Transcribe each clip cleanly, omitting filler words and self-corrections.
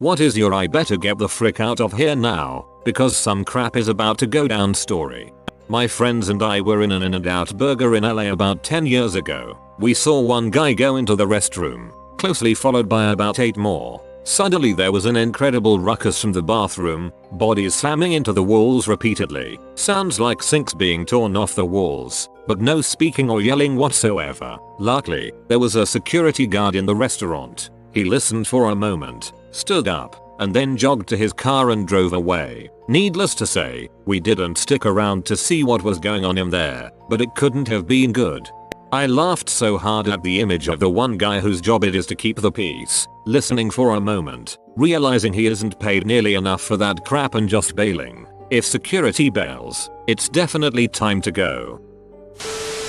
What is your I better get the frick out of here now, because some crap is about to go down story. My friends and I were in an In-N-Out burger in LA about 10 years ago. We saw one guy go into the restroom, closely followed by about 8 more. Suddenly there was an incredible ruckus from the bathroom, bodies slamming into the walls repeatedly, sounds like sinks being torn off the walls, but no speaking or yelling whatsoever. Luckily, there was a security guard in the restaurant. He listened for a moment, stood up, and then jogged to his car and drove away. Needless to say, we didn't stick around to see what was going on in there, but it couldn't have been good. I laughed so hard at the image of the one guy whose job it is to keep the peace, listening for a moment, realizing he isn't paid nearly enough for that crap and just bailing. If security bails, it's definitely time to go.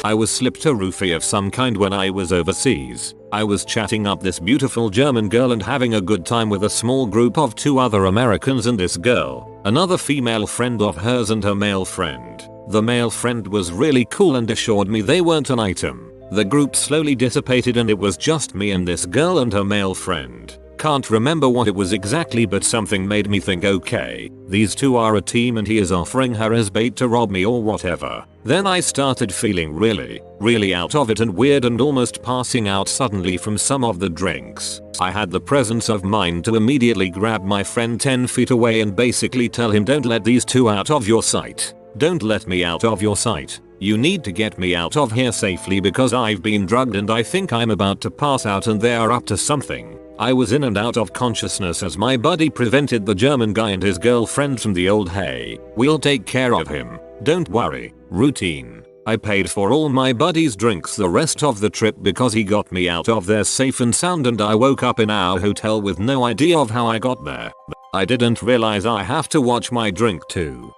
I was slipped a roofie of some kind when I was overseas. I was chatting up this beautiful German girl and having a good time with a small group of 2 other Americans and this girl, another female friend of hers and her male friend. The male friend was really cool and assured me they weren't an item. The group slowly dissipated and it was just me and this girl and her male friend. Can't remember what it was exactly, but something made me think, okay, these 2 are a team and he is offering her as bait to rob me or whatever. Then I started feeling really out of it and weird and almost passing out suddenly from some of the drinks. I had the presence of mind to immediately grab my friend 10 feet away and basically tell him, don't let these 2 out of your sight. Don't let me out of your sight. You need to get me out of here safely because I've been drugged and I think I'm about to pass out and they are up to something. I was in and out of consciousness as my buddy prevented the German guy and his girlfriend from the old "hey, we'll take care of him, don't worry" routine. I paid for all my buddy's drinks the rest of the trip because he got me out of there safe and sound, and I woke up in our hotel with no idea of how I got there. I didn't realize I have to watch my drink too.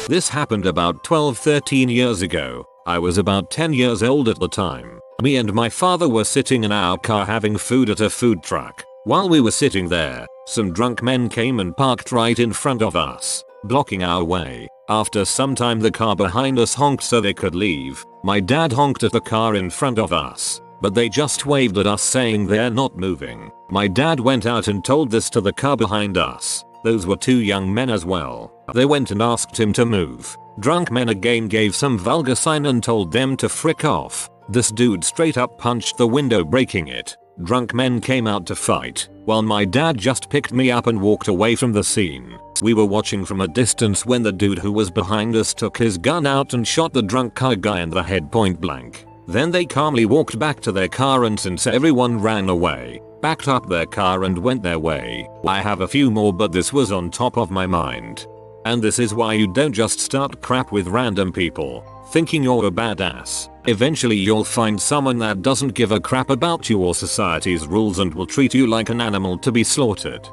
This happened about 12-13 years ago. I was about 10 years old at the time. Me and my father were sitting in our car having food at a food truck. While we were sitting there, some drunk men came and parked right in front of us, blocking our way. After some time the car behind us honked so they could leave. My dad honked at the car in front of us, but they just waved at us saying they're not moving. My dad went out and told this to the car behind us. Those were 2 young men as well. They went and asked him to move. Drunk men again gave some vulgar sign and told them to frick off. This dude straight up punched the window, breaking it. Drunk men came out to fight, while my dad just picked me up and walked away from the scene. We were watching from a distance when the dude who was behind us took his gun out and shot the drunk car guy in the head point blank. Then they calmly walked back to their car and since everyone ran away, backed up their car and went their way. I have a few more, but this was on top of my mind. And this is why you don't just start crap with random people, thinking you're a badass. Eventually you'll find someone that doesn't give a crap about you or society's rules and will treat you like an animal to be slaughtered.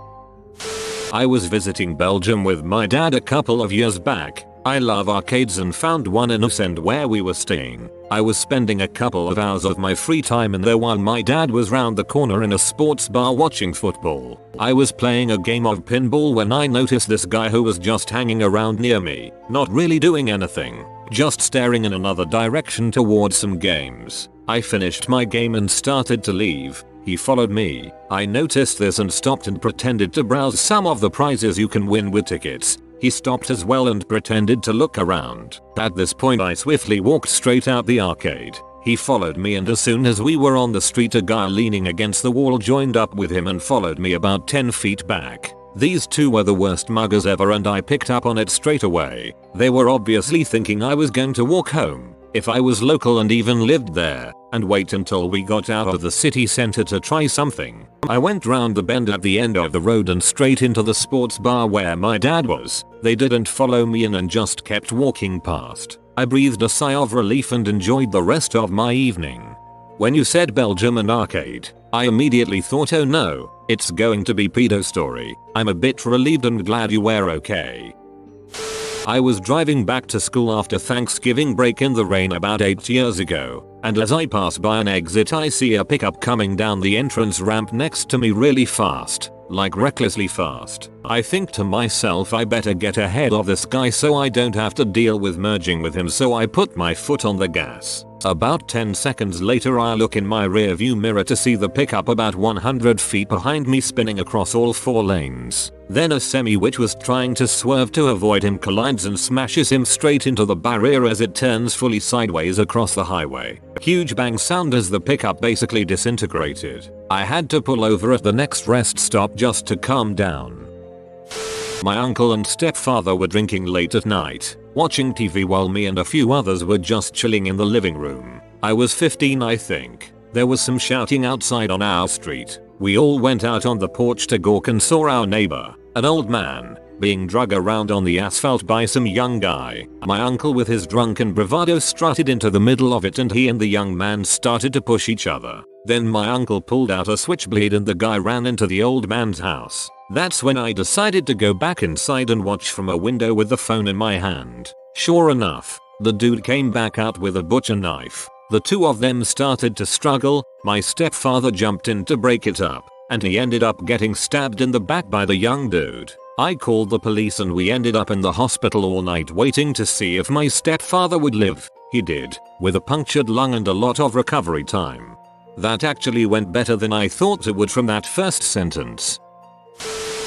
I was visiting Belgium with my dad a couple of years back. I love arcades and found one in Oostend where we were staying. I was spending a couple of hours of my free time in there while my dad was round the corner in a sports bar watching football. I was playing a game of pinball when I noticed this guy who was just hanging around near me, not really doing anything, just staring in another direction towards some games. I finished my game and started to leave. He followed me. I noticed this and stopped and pretended to browse some of the prizes you can win with tickets. He stopped as well and pretended to look around. At this point I swiftly walked straight out the arcade. He followed me and as soon as we were on the street a guy leaning against the wall joined up with him and followed me about 10 feet back. These 2 were the worst muggers ever and I picked up on it straight away. They were obviously thinking I was going to walk home, if I was local and even lived there, and wait until we got out of the city center to try something. I went round the bend at the end of the road and straight into the sports bar where my dad was. They didn't follow me in and just kept walking past. I breathed a sigh of relief and enjoyed the rest of my evening. When you said Belgium and arcade, I immediately thought, oh no, it's going to be pedo story. I'm a bit relieved and glad you were okay. I was driving back to school after Thanksgiving break in the rain about 8 years ago, and as I pass by an exit I see a pickup coming down the entrance ramp next to me really fast. like recklessly fast. I think to myself I better get ahead of this guy so I don't have to deal with merging with him, so I put my foot on the gas. About 10 seconds later I look in my rear view mirror to see the pickup about 100 feet behind me spinning across all 4 lanes. Then a semi which was trying to swerve to avoid him collides and smashes him straight into the barrier as it turns fully sideways across the highway. Huge bang sound as the pickup basically disintegrated. I had to pull over at the next rest stop just to calm down. My uncle and stepfather were drinking late at night, watching TV while me and a few others were just chilling in the living room. I was 15 I think. There was some shouting outside on our street. We all went out on the porch to gawk and saw our neighbor, an old man, being dragged around on the asphalt by some young guy. My uncle with his drunken bravado strutted into the middle of it and he and the young man started to push each other. Then my uncle pulled out a switchblade and the guy ran into the old man's house. That's when I decided to go back inside and watch from a window with the phone in my hand. Sure enough, the dude came back out with a butcher knife. The two of them started to struggle. My stepfather jumped in to break it up, and he ended up getting stabbed in the back by the young dude. I called the police and we ended up in the hospital all night waiting to see if my stepfather would live. He did, with a punctured lung and a lot of recovery time. That actually went better than I thought it would from that first sentence.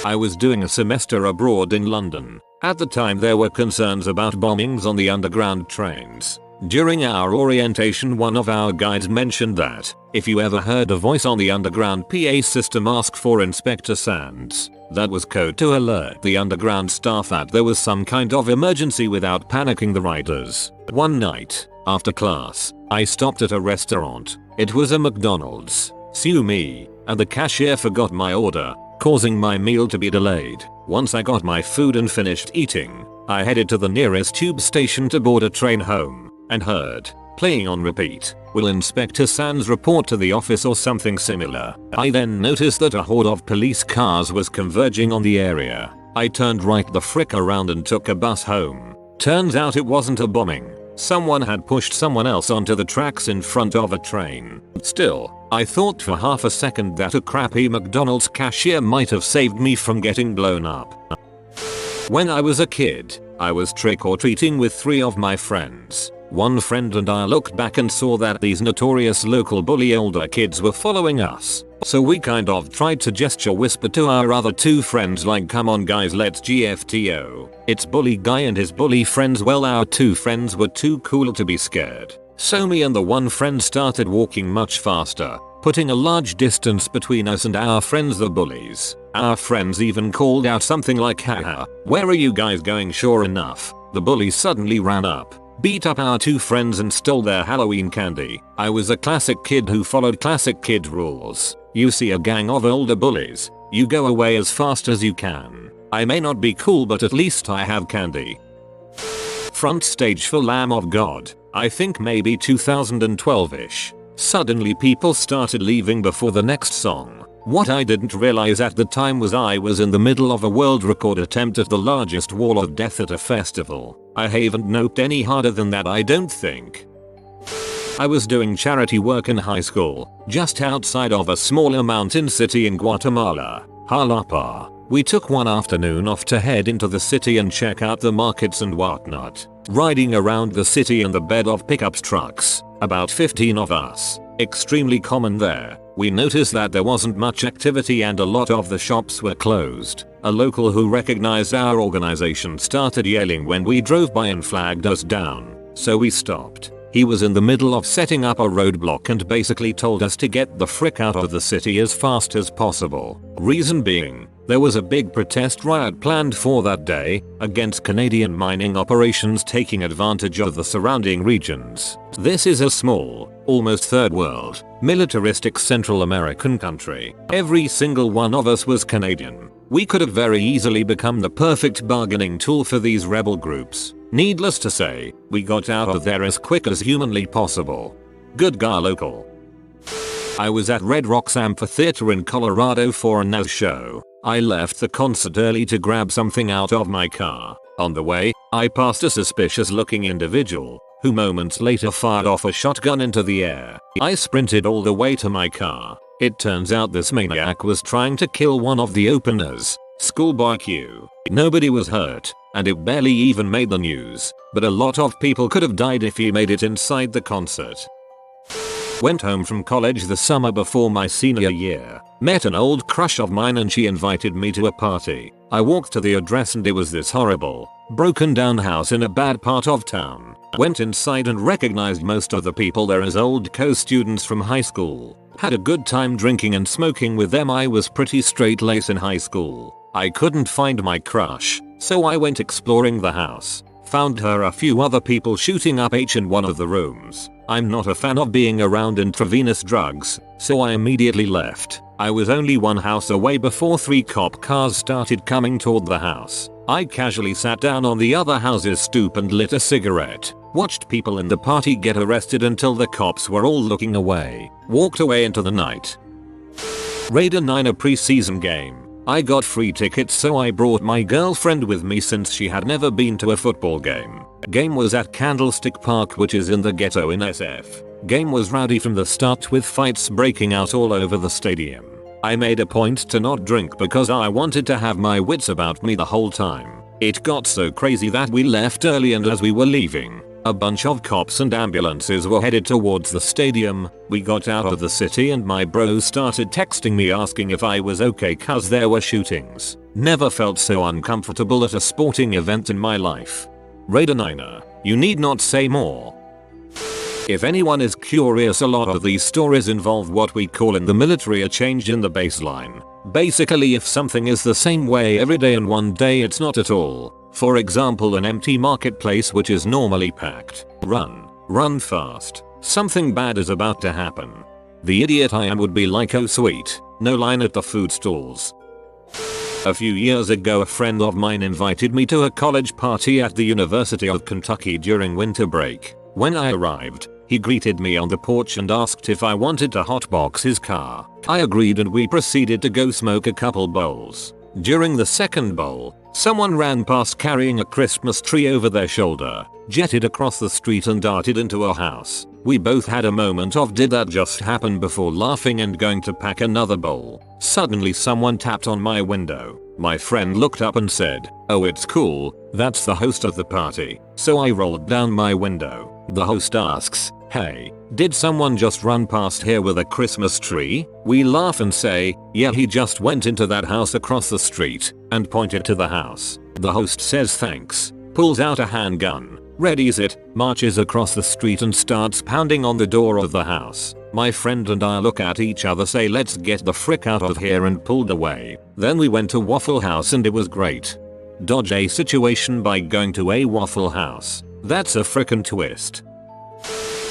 I was doing a semester abroad in London. At the time there were concerns about bombings on the underground trains. During our orientation one of our guides mentioned that, if you ever heard a voice on the underground PA system ask for Inspector Sands, that was code to alert the underground staff that there was some kind of emergency without panicking the riders. One night, after class, I stopped at a restaurant. It was a McDonald's. Sue me, and the cashier forgot my order, causing my meal to be delayed. Once I got my food and finished eating, I headed to the nearest tube station to board a train home, and heard, playing on repeat, "Will Inspector Sands report to the office?" or something similar. I then noticed that a horde of police cars was converging on the area. I turned right the frick around and took a bus home. Turns out it wasn't a bombing. Someone had pushed someone else onto the tracks in front of a train. Still, I thought for half a second that a crappy McDonald's cashier might have saved me from getting blown up. When I was a kid, I was trick-or-treating with 3 of my friends. One friend and I looked back and saw that these notorious local bully older kids were following us. So we kind of tried to gesture whisper to our other 2 friends like, "Come on guys, let's GFTO. It's bully guy and his bully friends." Well, our 2 friends were too cool to be scared. So me and the one friend started walking much faster, putting a large distance between us and our friends the bullies. Our friends even called out something like, "Haha, where are you guys going?" Sure enough, the bullies suddenly ran up, beat up our 2 friends and stole their Halloween candy. I was a classic kid who followed classic kid rules. You see a gang of older bullies, you go away as fast as you can. I may not be cool but at least I have candy. Front stage for Lamb of God, I think maybe 2012ish. Suddenly people started leaving before the next song. What I didn't realize at the time was I was in the middle of a world record attempt at the largest wall of death at a festival. I haven't noped any harder than that, I don't think. I was doing charity work in high school, just outside of a smaller mountain city in Guatemala, Jalapa. We took one afternoon off to head into the city and check out the markets and whatnot. Riding around the city in the bed of pickup trucks, about 15 of us, extremely common there, we noticed that there wasn't much activity and a lot of the shops were closed. A local who recognized our organization started yelling when we drove by and flagged us down, so we stopped. He was in the middle of setting up a roadblock and basically told us to get the frick out of the city as fast as possible. Reason being, there was a big protest riot planned for that day against Canadian mining operations taking advantage of the surrounding regions. This is a small, almost third world, militaristic Central American country. Every single one of us was Canadian. We could have very easily become the perfect bargaining tool for these rebel groups. Needless to say, we got out of there as quick as humanly possible. Good guy local. I was at Red Rocks Amphitheater in Colorado for a NAS show. I left the concert early to grab something out of my car. On the way, I passed a suspicious looking individual, who moments later fired off a shotgun into the air. I sprinted all the way to my car. It turns out this maniac was trying to kill one of the openers. Schoolboy Q. Nobody was hurt, and it barely even made the news, but a lot of people could have died if he made it inside the concert. Went home from college the summer before my senior year. Met an old crush of mine and she invited me to a party. I walked to the address and it was this horrible, broken down house in a bad part of town. Went inside and recognized most of the people there as old co-students from high school. Had a good time drinking and smoking with them. I was pretty straight-laced in high school. I couldn't find my crush, so I went exploring the house. Found her a few other people shooting up H in one of the rooms. I'm not a fan of being around intravenous drugs, so I immediately left. I was only one house away before 3 cop cars started coming toward the house. I casually sat down on the other house's stoop and lit a cigarette. Watched people in the party get arrested until the cops were all looking away. Walked away into the night. Raider 9 a preseason game. I got free tickets so I brought my girlfriend with me since she had never been to a football game. Game was at Candlestick Park, which is in the ghetto in SF. Game was rowdy from the start with fights breaking out all over the stadium. I made a point to not drink because I wanted to have my wits about me the whole time. It got so crazy that we left early, and as we were leaving, a bunch of cops and ambulances were headed towards the stadium. We got out of the city and my bros started texting me asking if I was okay cause there were shootings. Never felt so uncomfortable at a sporting event in my life. Raider 9er, you need not say more. If anyone is curious, a lot of these stories involve what we call in the military a change in the baseline. Basically, if something is the same way every day and one day it's not at all. For example, an empty marketplace which is normally packed. Run fast. Something bad is about to happen. The idiot I am would be like, oh sweet, no line at the food stalls. A few years ago a friend of mine invited me to a college party at the University of Kentucky during winter break. When I arrived, he greeted me on the porch and asked if I wanted to hotbox his car. I agreed and we proceeded to go smoke a couple bowls. During the second bowl, someone ran past carrying a Christmas tree over their shoulder, jetted across the street and darted into a house. We both had a moment of did that just happen before laughing and going to pack another bowl. Suddenly someone tapped on my window. My friend looked up and said, "Oh, it's cool, that's the host of the party." So I rolled down my window. The host asks, "Hey, did someone just run past here with a Christmas tree?" We laugh and say, "Yeah, he just went into that house across the street," and pointed to the house. The host says thanks, pulls out a handgun, readies it, marches across the street and starts pounding on the door of the house. My friend and I look at each other, say let's get the frick out of here, and pulled away. Then we went to Waffle House and it was great. Dodge a situation by going to a Waffle House. That's a frickin' twist.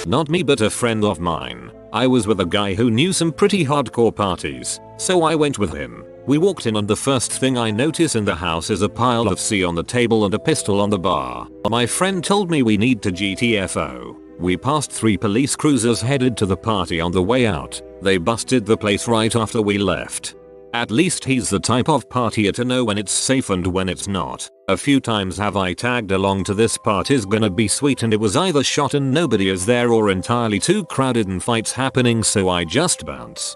Not me but a friend of mine. I was with a guy who knew some pretty hardcore parties, so I went with him. We walked in and the first thing I notice in the house is a pile of C on the table and a pistol on the bar. My friend told me we need to GTFO. We passed 3 police cruisers headed to the party. On the way out, they busted the place right after we left. At least he's the type of partier to know when it's safe and when it's not. A few times have I tagged along to this party's gonna be sweet and it was either shot and nobody is there or entirely too crowded and fights happening, so I just bounce.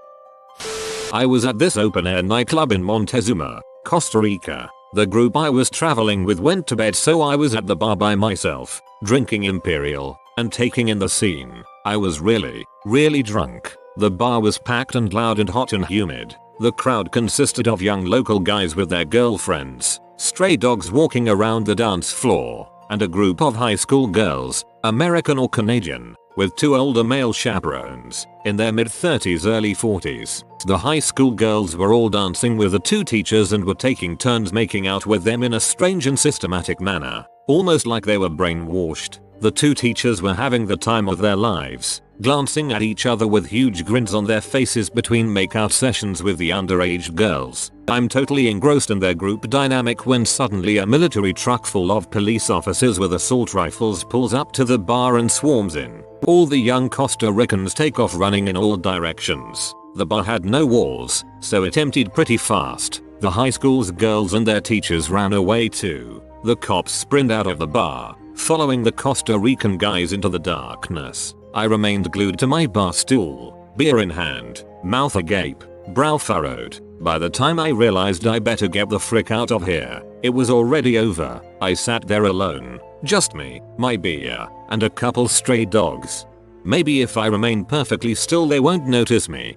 I was at this open air nightclub in Montezuma, Costa Rica. The group I was traveling with went to bed, so I was at the bar by myself, drinking Imperial and taking in the scene. I was really drunk. The bar was packed and loud and hot and humid. The crowd consisted of young local guys with their girlfriends, stray dogs walking around the dance floor, and a group of high school girls, American or Canadian, with 2 older male chaperones, in their mid-30s early 40s. The high school girls were all dancing with the 2 teachers and were taking turns making out with them in a strange and systematic manner, almost like they were brainwashed. The 2 teachers were having the time of their lives, glancing at each other with huge grins on their faces between makeout sessions with the underage girls. I'm totally engrossed in their group dynamic when suddenly a military truck full of police officers with assault rifles pulls up to the bar and swarms in. All the young Costa Ricans take off running in all directions. The bar had no walls, so it emptied pretty fast. The high school's girls and their teachers ran away too. The cops sprint out of the bar, following the Costa Rican guys into the darkness. I remained glued to my bar stool, beer in hand, mouth agape, brow furrowed. By the time I realized I better get the frick out of here, it was already over. I sat there alone, just me, my beer, and a couple stray dogs. Maybe if I remain perfectly still they won't notice me.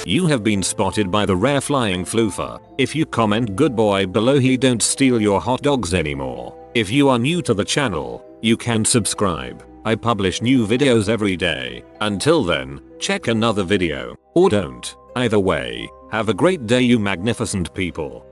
You have been spotted by the rare flying floofer. If you comment good boy below he don't steal your hot dogs anymore. If you are new to the channel, you can subscribe. I publish new videos every day. Until then, check another video, or don't. Either way, have a great day you magnificent people.